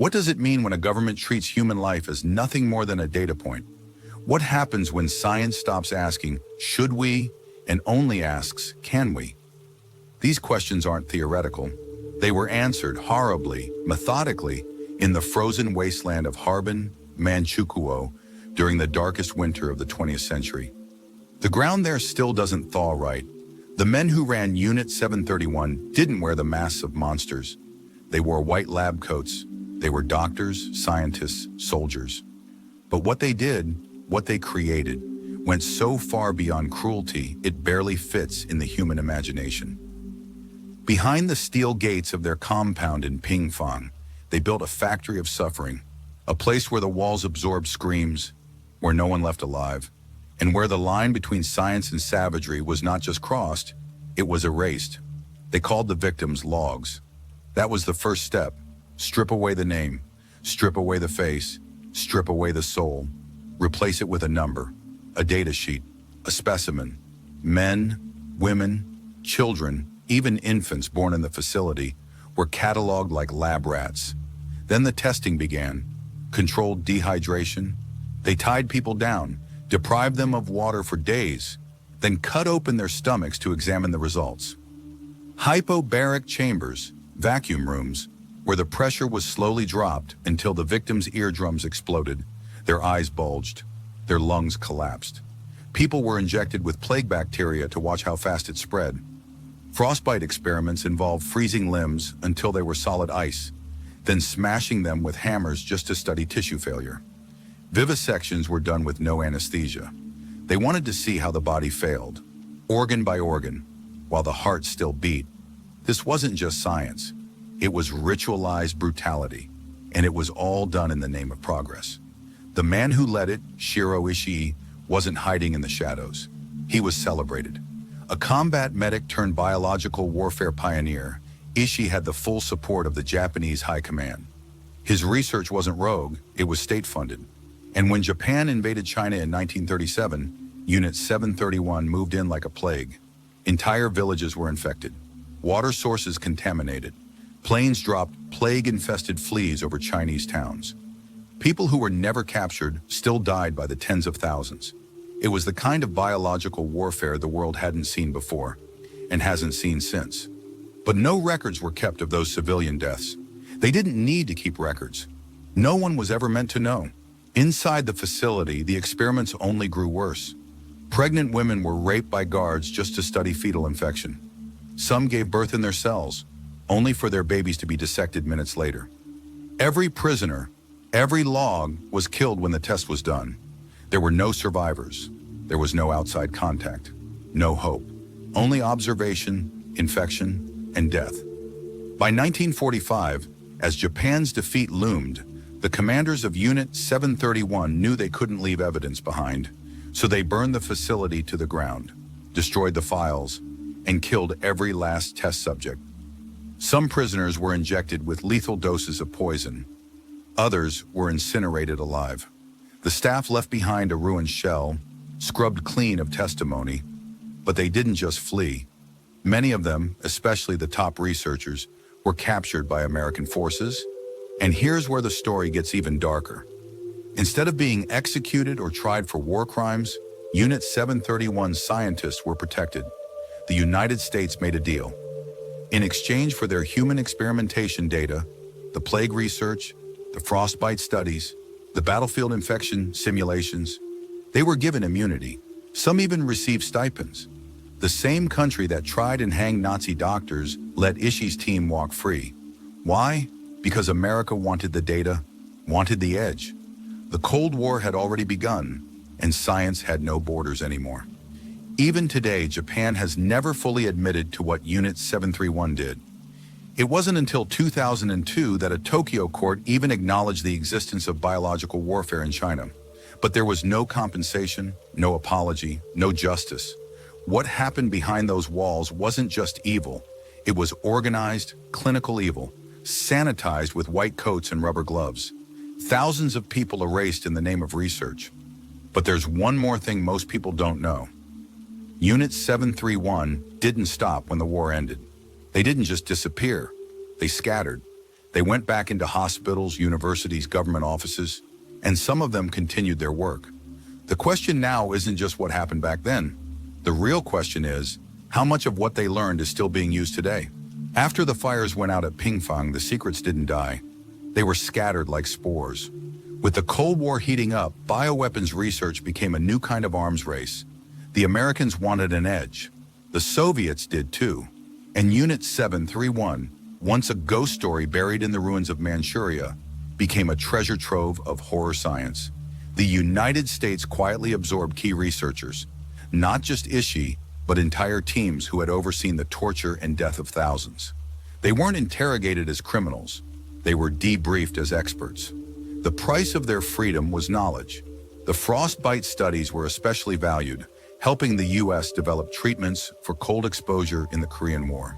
What does it mean when a government treats human life as nothing more than a data point? What happens when science stops asking, should we, and only asks, can we? These questions aren't theoretical. They were answered horribly, methodically, in the frozen wasteland of Harbin, Manchukuo, during the darkest winter of the 20th century. The ground there still doesn't thaw right. The men who ran Unit 731 didn't wear the masks of monsters. They wore white lab coats. They were doctors, scientists, soldiers. But what they did, what they created, went so far beyond cruelty it barely fits in the human imagination. Behind the steel gates of their compound in Pingfang, they built a factory of suffering, a place where the walls absorbed screams, where no one left alive, and where the line between science and savagery was not just crossed, it was erased. They called the victims logs. That was the first step. Strip away the name, strip away the face, strip away the soul, replace it with a number, a data sheet, a specimen. Men, women, children, even infants born in the facility were cataloged like lab rats. Then the testing began. Controlled dehydration. They tied people down, deprived them of water for days, then cut open their stomachs to examine the results. Hypobaric chambers, vacuum rooms, where the pressure was slowly dropped until the victims' eardrums exploded, their eyes bulged, their lungs collapsed. People were injected with plague bacteria to watch how fast it spread. Frostbite experiments involved freezing limbs until they were solid ice, then smashing them with hammers just to study tissue failure. Vivisections were done with no anesthesia. They wanted to see how the body failed, organ by organ, while the heart still beat. This wasn't just science. It was ritualized brutality, and it was all done in the name of progress. The man who led it, Shiro Ishii, wasn't hiding in the shadows. He was celebrated. A combat medic turned biological warfare pioneer, Ishii had the full support of the Japanese High Command. His research wasn't rogue, it was state-funded. And when Japan invaded China in 1937, Unit 731 moved in like a plague. Entire villages were infected. Water sources contaminated. Planes dropped plague-infested fleas over Chinese towns. People who were never captured still died by the tens of thousands. It was the kind of biological warfare the world hadn't seen before, and hasn't seen since. But no records were kept of those civilian deaths. They didn't need to keep records. No one was ever meant to know. Inside the facility, the experiments only grew worse. Pregnant women were raped by guards just to study fetal infection. Some gave birth in their cells, only for their babies to be dissected minutes later. Every prisoner, every log was killed when the test was done. There were no survivors. There was no outside contact, no hope. Only observation, infection, and death. By 1945, as Japan's defeat loomed, the commanders of Unit 731 knew they couldn't leave evidence behind, so they burned the facility to the ground, destroyed the files, and killed every last test subject. Some prisoners were injected with lethal doses of poison. Others were incinerated alive. The staff left behind a ruined shell, scrubbed clean of testimony, but they didn't just flee. Many of them, especially the top researchers, were captured by American forces. And here's where the story gets even darker. Instead of being executed or tried for war crimes, Unit 731 scientists were protected. The United States made a deal. In exchange for their human experimentation data, the plague research, the frostbite studies, the battlefield infection simulations, they were given immunity. Some even received stipends. The same country that tried and hanged Nazi doctors let Ishii's team walk free. Why? Because America wanted the data, wanted the edge. The Cold War had already begun, and science had no borders anymore. Even today, Japan has never fully admitted to what Unit 731 did. It wasn't until 2002 that a Tokyo court even acknowledged the existence of biological warfare in China. But there was no compensation, no apology, no justice. What happened behind those walls wasn't just evil. It was organized, clinical evil, sanitized with white coats and rubber gloves. Thousands of people erased in the name of research. But there's one more thing most people don't know. Unit 731 didn't stop when the war ended. They didn't just disappear. They scattered. They went back into hospitals, universities, government offices, and some of them continued their work. The question now isn't just what happened back then. The real question is, how much of what they learned is still being used today? After the fires went out at Pingfang, the secrets didn't die. They were scattered like spores. With the Cold War heating up, bioweapons research became a new kind of arms race. The Americans wanted an edge. The Soviets did too. And Unit 731, once a ghost story buried in the ruins of Manchuria, became a treasure trove of horror science. The United States quietly absorbed key researchers, not just Ishii, but entire teams who had overseen the torture and death of thousands. They weren't interrogated as criminals. They were debriefed as experts. The price of their freedom was knowledge. The frostbite studies were especially valued, helping the U.S. develop treatments for cold exposure in the Korean War.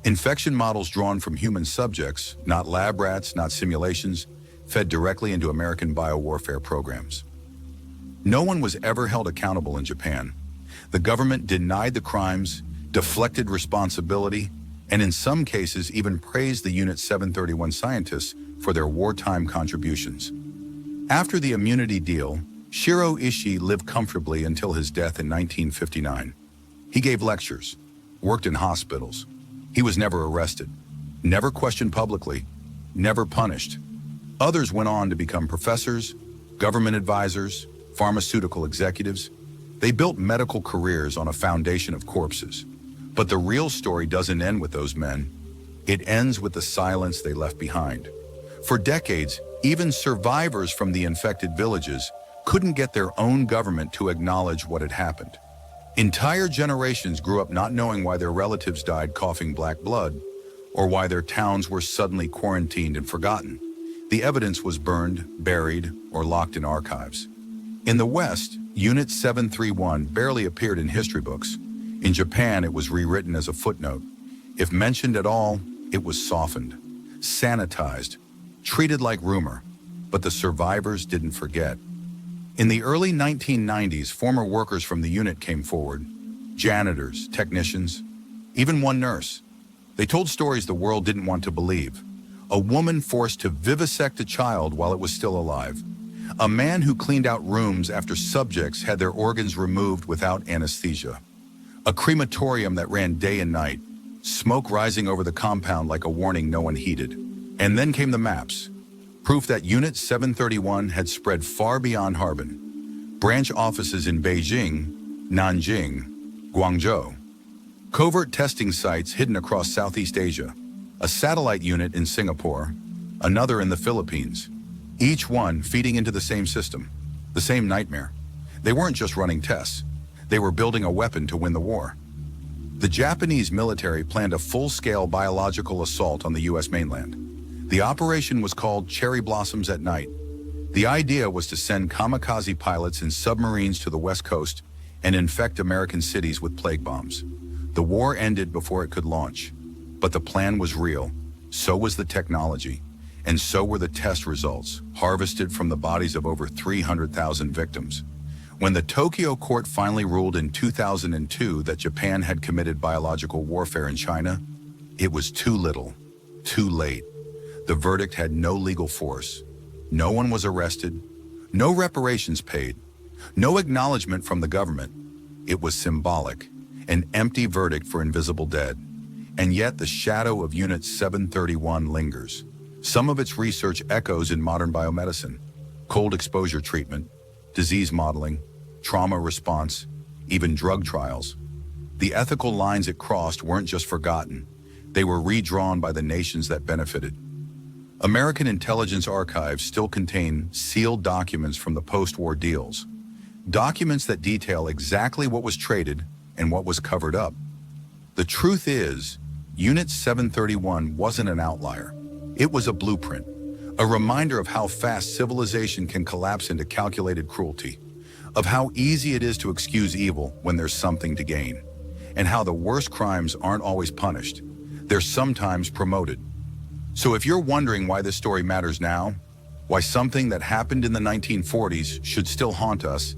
Infection models drawn from human subjects, not lab rats, not simulations, fed directly into American biowarfare programs. No one was ever held accountable in Japan. The government denied the crimes, deflected responsibility, and in some cases even praised the Unit 731 scientists for their wartime contributions. After the immunity deal, Shiro Ishii lived comfortably until his death in 1959. He gave lectures, worked in hospitals. He was never arrested, never questioned publicly, never punished. Others went on to become professors, government advisors, pharmaceutical executives. They built medical careers on a foundation of corpses. But the real story doesn't end with those men. It ends with the silence they left behind. For decades, even survivors from the infected villages couldn't get their own government to acknowledge what had happened. Entire generations grew up not knowing why their relatives died coughing black blood, or why their towns were suddenly quarantined and forgotten. The evidence was burned, buried, or locked in archives. In the West, Unit 731 barely appeared in history books. In Japan, it was rewritten as a footnote. If mentioned at all, it was softened, sanitized, treated like rumor. But the survivors didn't forget. In the early 1990s, former workers from the unit came forward. Janitors, technicians, even one nurse. They told stories the world didn't want to believe. A woman forced to vivisect a child while it was still alive. A man who cleaned out rooms after subjects had their organs removed without anesthesia. A crematorium that ran day and night, smoke rising over the compound like a warning no one heeded. And then came the maps. Proof that Unit 731 had spread far beyond Harbin. Branch offices in Beijing, Nanjing, Guangzhou. Covert testing sites hidden across Southeast Asia. A satellite unit in Singapore, another in the Philippines. Each one feeding into the same system, the same nightmare. They weren't just running tests. They were building a weapon to win the war. The Japanese military planned a full-scale biological assault on the U.S. mainland. The operation was called Cherry Blossoms at Night. The idea was to send kamikaze pilots in submarines to the West Coast and infect American cities with plague bombs. The war ended before it could launch. But the plan was real. So was the technology. And so were the test results, harvested from the bodies of over 300,000 victims. When the Tokyo court finally ruled in 2002 that Japan had committed biological warfare in China, it was too little, too late. The verdict had no legal force. No one was arrested, no reparations paid, no acknowledgement from the government. It was symbolic, an empty verdict for invisible dead. And yet the shadow of Unit 731 lingers. Some of its research echoes in modern biomedicine, cold exposure treatment, disease modeling, trauma response, even drug trials. The ethical lines it crossed weren't just forgotten. They were redrawn by the nations that benefited. American intelligence archives still contain sealed documents from the post-war deals. Documents that detail exactly what was traded and what was covered up. The truth is, Unit 731 wasn't an outlier. It was a blueprint, a reminder of how fast civilization can collapse into calculated cruelty, of how easy it is to excuse evil when there's something to gain, and how the worst crimes aren't always punished. They're sometimes promoted. So if you're wondering why this story matters now, why something that happened in the 1940s should still haunt us,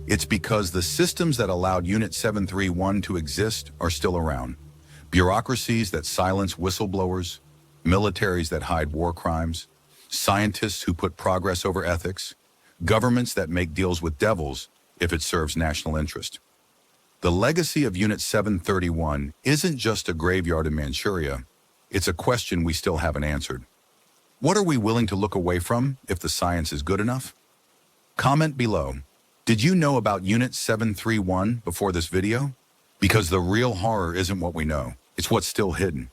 it's because the systems that allowed Unit 731 to exist are still around. Bureaucracies that silence whistleblowers, militaries that hide war crimes, scientists who put progress over ethics, governments that make deals with devils if it serves national interest. The legacy of Unit 731 isn't just a graveyard in Manchuria, it's a question we still haven't answered. What are we willing to look away from if the science is good enough? Comment below. Did you know about Unit 731 before this video? Because the real horror isn't what we know, it's what's still hidden.